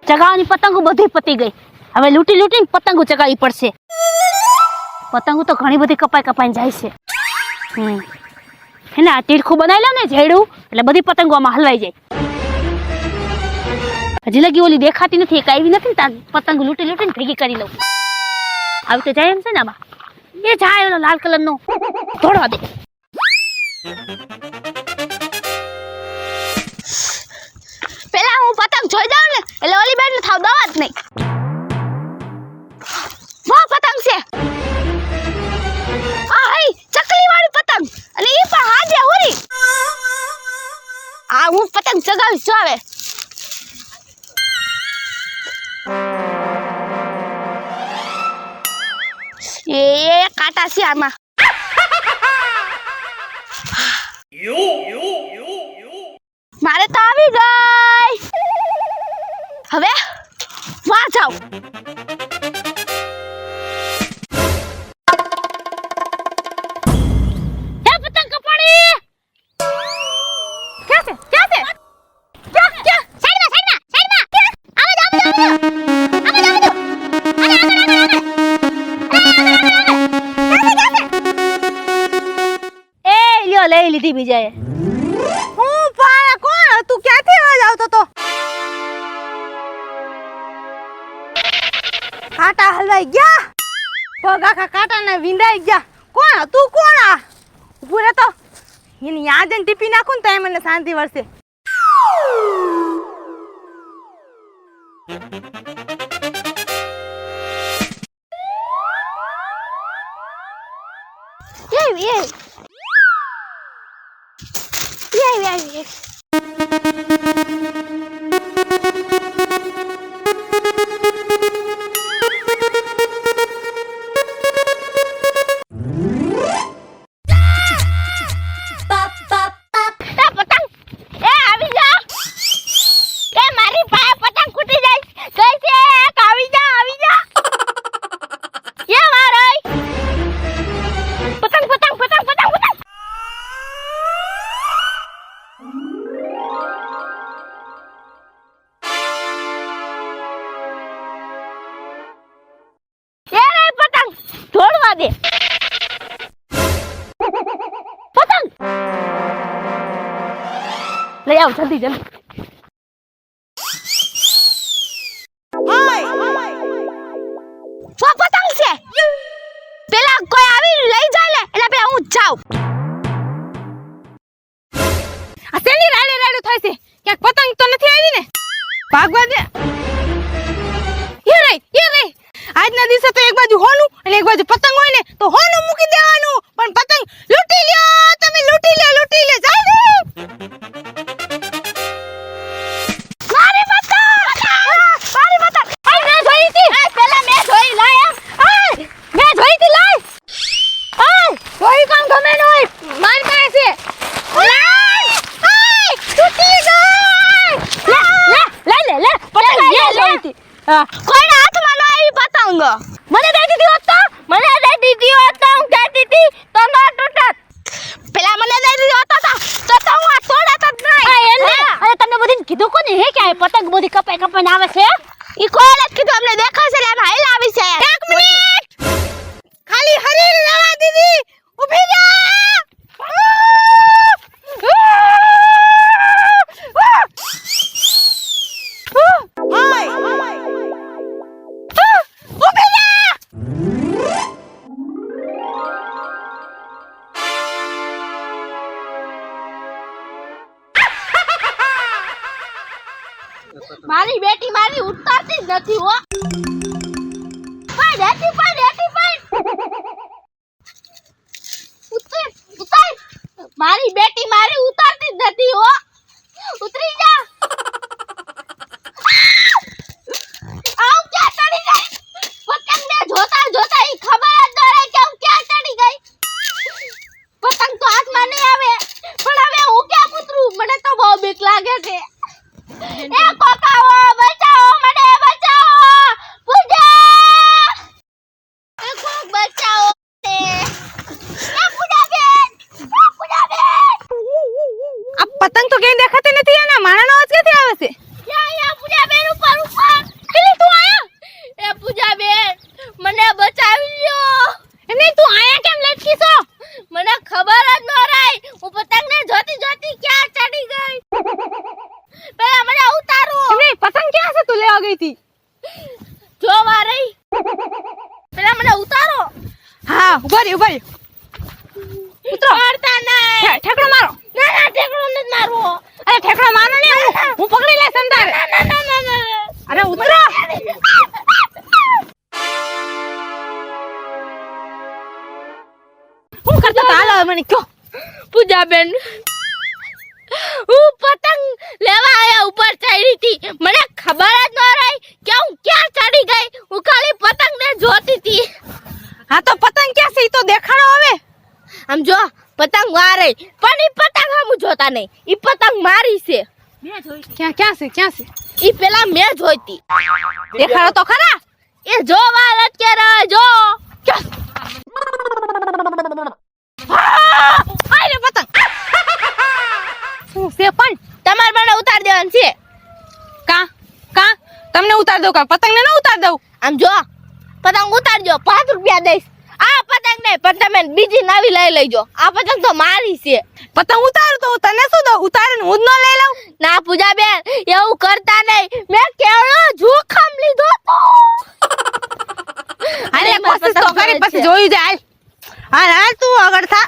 ચગાવવાની પતંગો બધી પતી ગઈ. હવે લૂંટી લૂંટીને પતંગો ચગાવવી પડશે. પતંગો તો ઘણી બધી કપાઈને જાય છે. એને આ તીરખું બનાવી લો ને જેડું, એટલે બધી પતંગો આમાં હલવાઈ જાય. હજી લગી ઓલી દેખાતી નથી, એક આવી નથી, પતંગ લૂંટી લૂંટીને ભેગી કરી લઉં. આવી તો જાય એમ છે ને આમાં. એ જાય ઓલો લાલ કલરનો દોડવા દે. પેલા હું પતંગ જોઈ જાઉં ને એટલે ઓલી બેન થાવ દવા જ નહીં. વાહ પતંગ છે આ હઈ ચકલી વાળી પતંગ, અને ઈ પણ હાજે હોરી. આ હું પતંગ ચગાવીશ જો આવે. એ કાટા છે આમાં. મારે તો આવી ગઈ. હવે વાહ જાવ. પતંગ કપાડી. ક્યાં છે ક્યાં છે? ક્યાં સાઈડમાં આવા જાવ. લઈ લીધી બીજાએ. હું પાણા કોણ તું ક્યાંથી અવાજ આવતો તો? કાંટા હલવાઈ ગયા, પગ આખા કાંટાને વિંધાઈ ગયા. કોણ તું? કોણ આ? ઉભું રહે તો એની યાદ ને ટીપી નાખું ને તો એ મને શાંતિ વળશે. દે પતંગ લઈ આવ જલ્દી જલ્દી. પતંગ છે પેલા કોઈ આવી લઈ જાય ને એટલે પેલા હું જાઉં. આ શેની રાડે રાડું થાય છે? ક્યાંક પતંગ તો નથી આવી ને? ભાગવા દે. એ રે આજના દિવસે તો એક બાજુ હોનું અને એક બાજુ પતંગ હોય ને તો હોનું મૂકી દેવાનું, પણ પતંગ લૂંટી લ્યો. તમે લૂંટી લે જાય ને. મારી પતંગ આ મેં જોઈ હતી. પેલા મેં જોઈ લાયા. મેં જોઈ હતી લાય. જોઈ કામ ગમે ન હોય માર પાસે છે. તૂટી ગઈ. લે પતંગ મેં જોઈ હતી. કોઈના હાથમાં ન આવી પતંગ. મને દઈ દીધી હોત તો હું કહેતી હતી તો ન તૂટત. પેલા મને દઈ દીધી હોત તો હું આ તોડત જ નહીં. અરે તમને બધી કીધું કોને હે કે આ પતંગ બધી કપાઈને આવે છે? ઈ કોઈને જ કીધું, અમને દેખાશે એટલે એમાં હેલ આવી છે. એક મિનિટ ખાલી હરી લેવા દીધી. ઊભી જા. મારી બેટી મારી ઉતારતી જ નથી હો. ઉતાર. મારી બેટી મારી ઉતારતી જ નથી હો. ઉતરી જા. આવ ક્યાં ચડી ગઈ? પતંગને જોતા ઈ ખબર જ ન રહી કે હું ક્યાં ચડી ગઈ. પતંગ તો હાથમાં નહીં આવે, પણ હવે હું ક્યાં ઉતરું? મને તો બહુ બીક લાગે છે. એ કોકાઓ બચાવો, મને બચાવો. પૂજા એ કોક બચાવો તે. એ પૂજા બેન. આ પતંગ તો ક્યાંય દેખાતી નથી. એના માણાનો અવાજ ક્યાંથી આવે છે? યા પૂજા બેન ઉપર. ઠેકડો મારો. ના ના ઠેકડો નથી મારવો. અરે ઠેકડો મારો ને હું પકડી લેશ અંધારે. ના ના ના ના. અરે ઉતરો. હું કરતો તો હાલો મને કયો. પૂજાબેન હું પતંગ લેવા આયા ઉપર ચડી હતી. મને ખબર જ ન રહી કે હું ક્યાં ચડી ગઈ. હું ખાલી પતંગને જોતી હતી. હા તો પતંગ ક્યાં છે ઈ તો દેખાડો હવે. આમ જો પતંગ વારે પણ ઈ પતંગ હું જોતા નહીં. ઈ પતંગ મારી છે. ક્યાં છે ઈ પેલા મેં જોઈતી. દેખાડો તો ખરા. એ જો વા લટકે રહે જો. આય રે પતંગ. શું છે પણ તમારે મને ઉતાર દેવાનું છે. કા તમને ઉતાર દઉં કા પતંગને ન ઉતાર દઉં. આમ જો પતંગ ઉતારજો 5 રૂપિયા દઈશ. આ પતંગ નહીં પણ તમે બીજી નવી લઈ લેજો. આ પતંગ તો મારી છે. પતંગ ઉતારું તો તને શું દઉં. ઉતારીને હું જ ન લઈ લઉં. ના પૂજાબેન એવું કરતા નહીં. મેં કેવડો જોખમ લીધો તો. હાલે કોશિશ તો કરી પછી જોયું જાય. હાલ તું આગળ થા.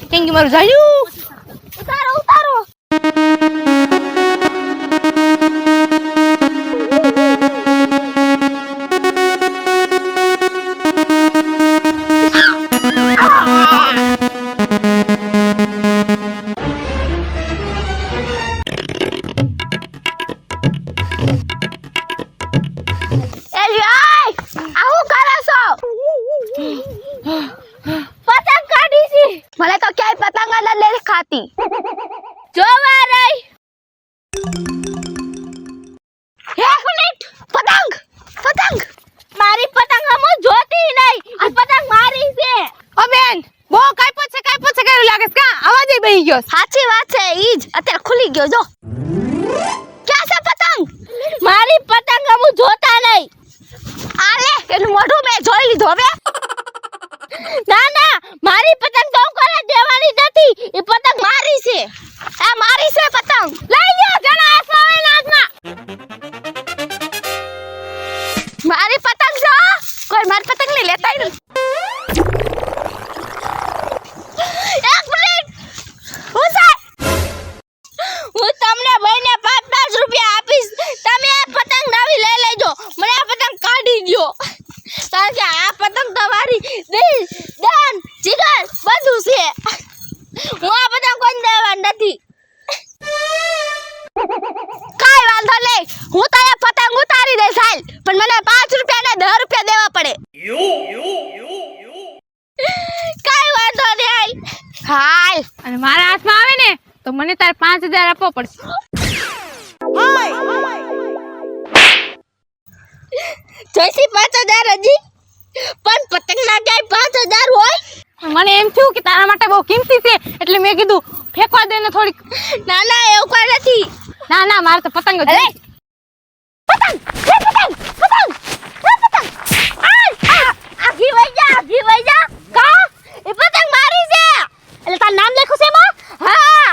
કેમ કે મારું જયું. ઉતારો. પતંગ કાઢી છે. મને તો ક્યાંય પતંગ જ નથી ખાતી. જોવા રહી. એક મિનિટ. પતંગ મારી પતંગ હું જોતી નહીં. આ પતંગ મારી છે. ઓ બેન બહુ કાઈ છે કેવું લાગે છે કા આવાજ ય બેહી ગયો. સાચી વાત છે. ઈ જ અત્યારે ખુલી ગયો જો. ક્યાં છે પતંગ? મારી પતંગ હું જોતા નહીં. આલે એનું મોઢું મેં જોઈ લીધું હવે. ના મારી પતંગ તો કોને દેવાની નથી. એ પતંગ મારી છે. આ મારી છે પતંગ. લઈ લ્યો જણા આસો આવે નાગમાં. મારી પતંગ છે. કોઈ મારી પતંગ નહીં લેતા ય નથી. એક મિનિટ. હું તમને ભાઈને 5 રૂપિયા આપીશ. તમે આ પતંગ નવી લઈ લેજો. મને આ પતંગ કાઢી દો. કારણ કે આ પતંગ તમારી દિલ જાન જીગર બધું છે. હું આ પતંગ કોઈ દેવા નથી. કાઈ વાંધો નહીં. હું તારે પતંગ ઉતારી દઈશ હાલ. પણ મને 5 રૂપિયા ને 10 રૂપિયા દેવા પડે. કાઈ વાંધો નહીં હાલ. અને મારા હાથમાં આવે ને તો મને તારે 5000 આપવો પડશે. જોઈસી 5000 હજી. પણ પતંગ ના ક્યાંય 5000 હોય. મને એમ થયું કે તારા માટે બહુ કિંમતી છે એટલે મેં કીધું ફેંકવા દે ને થોડીક. ના એવું કોઈ નથી. ના મારે તો પતંગ જ અરે પતંગ આઘી વઈ જા કા એ પતંગ મારી છે. એટલે તાર નામ લખ્યું છે એમાં? હા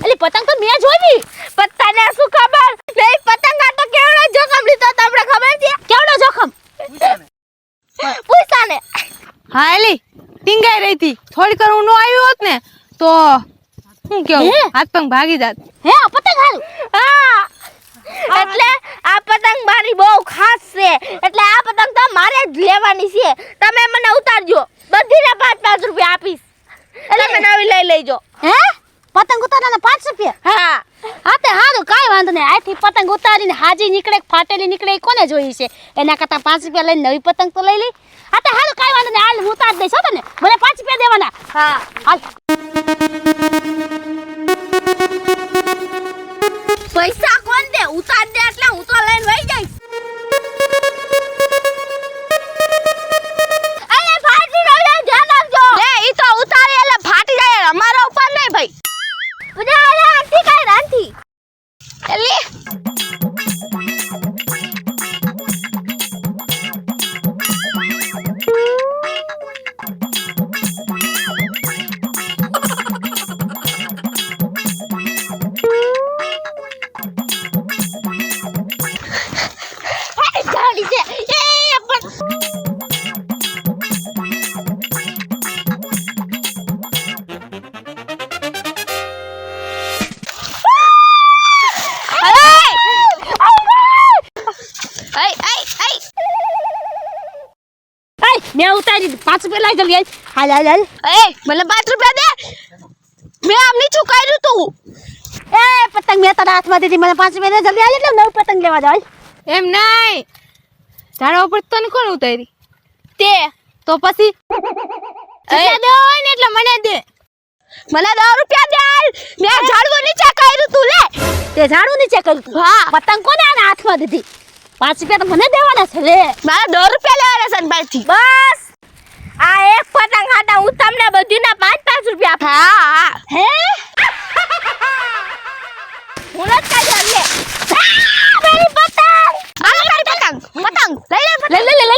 એટલે પતંગ તો મેં જોઈ. પણ તને શું ખબર નહીં પતંગ આ તો કેવડો જોખમ લીધો તમને ખબર છે? કેવડો જોખમ પૂછા ને. હા એલી ટીંગાઈ રહી હતી થોડીક વાર હું નો આવ્યો હોત ને તો હું કેવું હાથ પગ ભાગી જાત. હે આ પતંગ હાલ. હા એટલે આ પતંગ મારી બહુ ખાસ છે. એટલે આ પતંગ તો મારે જ લેવાની છે. તમે મને ઉતારજો. બધીને 5 રૂપિયા આપીશ. એટલે તમે નવી લઈ લેજો. હે પતંગ ઉતારવાના 5 રૂપિયા? હા તે હારું કાઈ વાંધો નહીં. આથી પતંગ ઉતારીને હાજી નીકળે ફાટેલી નીકળે ઈ કોને જોઈ છે. એના કરતા 5 રૂપિયા લઈને નવી પતંગ તો લઈ લઈ. તે હારું કાઈ વાંધો નહીં. હાલ હું ઉતાર દઈશ હો તને. મને 5 રૂપિયા દેવાના. હા હાલ. પૈસા કોણ દે? ઉતાર દે એટલે હું તો લઈને વઈ જઈશ. અરે ફાટી રહ્યો ધ્યાન રાખજો. લે ઈ તો ઉતારે એટલે ફાટી જાય. અમારા ઉપર નહીં ભાઈ. ઉડાડે આંટી કાઈ રાંધી. એલી જલ્દી હાલ હાલ હાલ એ મને 5 રૂપિયા દે. મેં આમ નીચું કર્યું તું. એ પતંગ મેં તારા હાથમાં દીધી મને 5 રૂપિયા દે જલ્દી હાલ એટલે નવી પતંગ લેવા જાય એમ નહીં ઝાડવા ઉપર તને કોણ ઉતારી તે તો પછી એટલા દે હોય ને એટલે મને દે. મને 10 રૂપિયા દે હાલ. મેં ઝાડવું નીચે કર્યું તું લે. તે ઝાડું નીચે કર્યું તું હા. પતંગ કોને આના હાથમાં દીધી 5 રૂપિયા તો મને દેવાના છે લે મારે 10 રૂપિયા લેવાના છે ને ભાઈથી. બસ આ એક પતંગ હાટા હું તમને બધીના 5 રૂપિયા આપું. હા હે હું જ કાઢ્યો લે. મારી પતંગ. હાલો તારી પતંગ. પતંગ લઈ લે. લે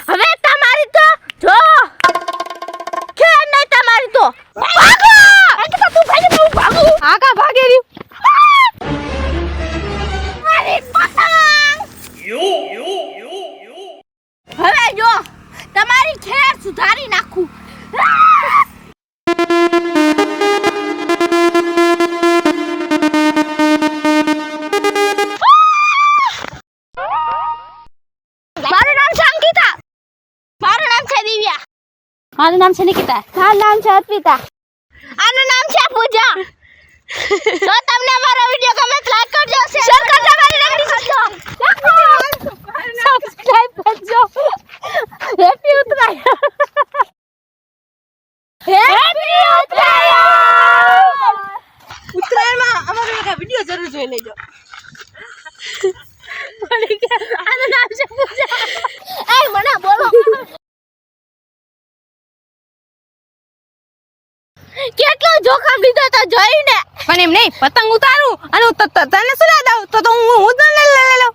હવે તમારી તો જો કે નહીં તમારી તો ભાગો. અંકિતા તું ભાગી તો હું ભાગું આકા ભાગે રહ્યું મારી પતંગ. હવે જો તમારી ખેર સુધારી નાખું. મારું નામ છે અંકિતા. મારું નામ છે દિવ્યા. મારું નામ છે નિકિતા મારું નામ છે અર્પિતા. આનું નામ છે પૂજા. જો તમને અમારો વિડિયો ગમે તો લાઈક કરજો, શેર કરજો, મારી રંગડી કરજો. સબસ્ક્રાઇબ કરજો હેપી ઉતરાયણ હેપી ઉત્તરાયણ. ઉત્તરાયણમાં અમારો એક વિડિયો જરૂર જોઈ લેજો આનું નામ છે પૂજા એ મને બોલો. કેટલો જોખમ લીધો તો જોઈને. પણ એમ નહીં પતંગ ઉતારું અને તને સુલા દઉં તો હું જ લઈ લઉં